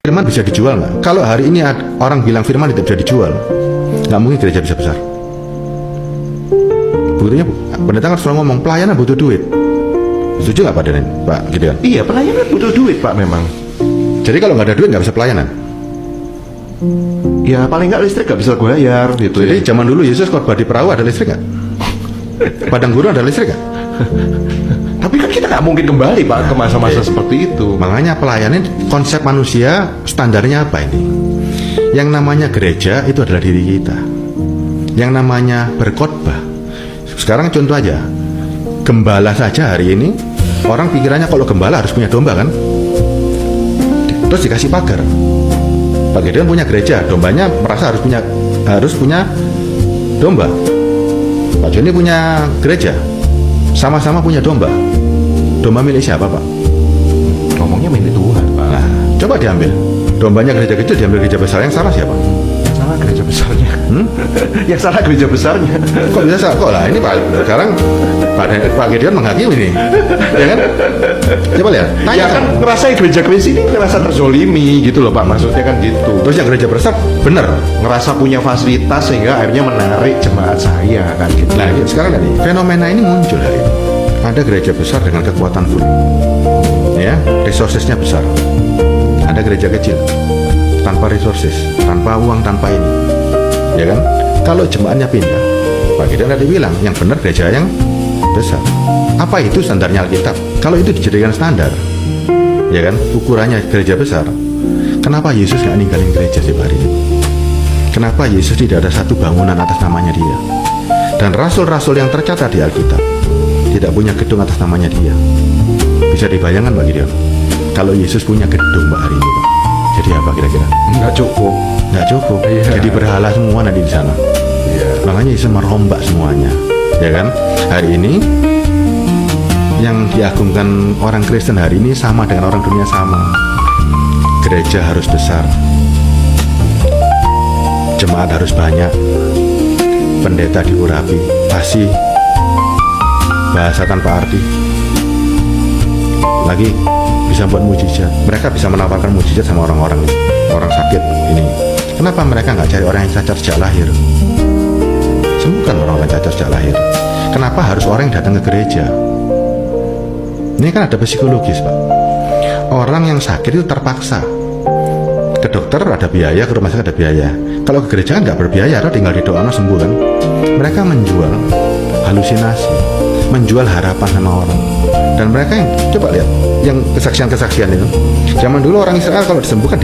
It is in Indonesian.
Firman bisa dijual nggak? Kalau hari ini orang bilang firman tidak bisa dijual, nggak mungkin gereja bisa besar. Buktinya pendeta kan selalu ngomong pelayanan butuh duit. Setuju nggak Pak Denen? Pak Gideon? Iya, pelayanan butuh duit Pak memang. Jadi kalau nggak ada duit nggak bisa pelayanan. Ya paling nggak listrik nggak bisa gue bayar gitu. Jadi ya. zaman dulu Yesus khotbah di perahu ada listrik nggak? Padang gurun ada listrik nggak? Tapi kan kita nggak mungkin kembali Pak ke masa-masa seperti itu. Makanya pelayanan konsep manusia standarnya apa ini? Yang namanya gereja itu adalah diri kita. Yang namanya berkhotbah. Sekarang contoh aja, gembala saja hari ini orang pikirannya kalau gembala harus punya domba kan? Terus dikasih pagar. Pak Gideon punya gereja, dombanya merasa harus punya domba. Pak Joni punya gereja, sama-sama punya domba. Domba milik siapa Pak? Ngomongnya milik Tuhan Pak. Nah, coba diambil. Dombanya gereja kecil diambil gereja besar, yang salah siapa? Salah gereja besarnya. Yang salah gereja besarnya. Kok bisa salah? Kok lah ini Pak sekarang Pak Gideon menghakimi nih, ya kan? Coba lihat. Ya Tanya kan ngerasain gereja kecil ini ngerasa terzolimi gitu loh Pak, maksudnya kan gitu. Terus yang gereja besar bener. Ngerasa punya fasilitas sehingga akhirnya menarik jemaat saya kan gitu. Nah, sekarang tadi fenomena ini muncul hari ini. Ada gereja besar dengan kekuatan full, ya, resourcesnya besar. Ada gereja kecil tanpa resources, tanpa uang, tanpa ini, ya kan? Kalau jemaatnya pindah, Pak Gideon tadi bilang yang benar gereja yang besar. Apa itu standarnya Alkitab? Kalau itu dijadikan standar, ya kan? Ukurannya gereja besar. Kenapa Yesus nggak ninggalin gereja sih hari ini? Kenapa Yesus tidak ada satu bangunan atas namanya Dia? Dan rasul-rasul yang tercatat di Alkitab tidak punya gedung atas namanya Dia. Bisa dibayangkan Pak Gideon, kalau Yesus punya gedung Pak hari ini Pak, jadi apa kira-kira? Nggak cukup. Nggak cukup. Iya. Jadi berhala semua nanti di sana. Iya. Makanya Yesus merombak semuanya, ya kan? Hari ini yang diagungkan orang Kristen hari ini sama dengan orang dunia sama. Gereja harus besar, jemaat harus banyak, pendeta diurapi, fasih, bahasa tanpa arti, lagi bisa buat mujizat. Mereka bisa menawarkan mujizat sama orang-orang ini, orang sakit ini. Kenapa mereka nggak cari orang yang cacat sejak lahir? Sembuhkan orang-orang cacat sejak lahir. Kenapa harus orang yang datang ke gereja? Ini kan ada psikologis Pak. Orang yang sakit itu terpaksa. Ke dokter ada biaya, ke rumah sakit ada biaya. Kalau ke gereja kan nggak berbiaya, atau tinggal didoakan sembuh kan. Mereka menjual halusinasi, menjual harapan sama orang. Dan mereka yang coba lihat, yang kesaksian-kesaksian itu. Zaman dulu orang Israel kalau disembuhkan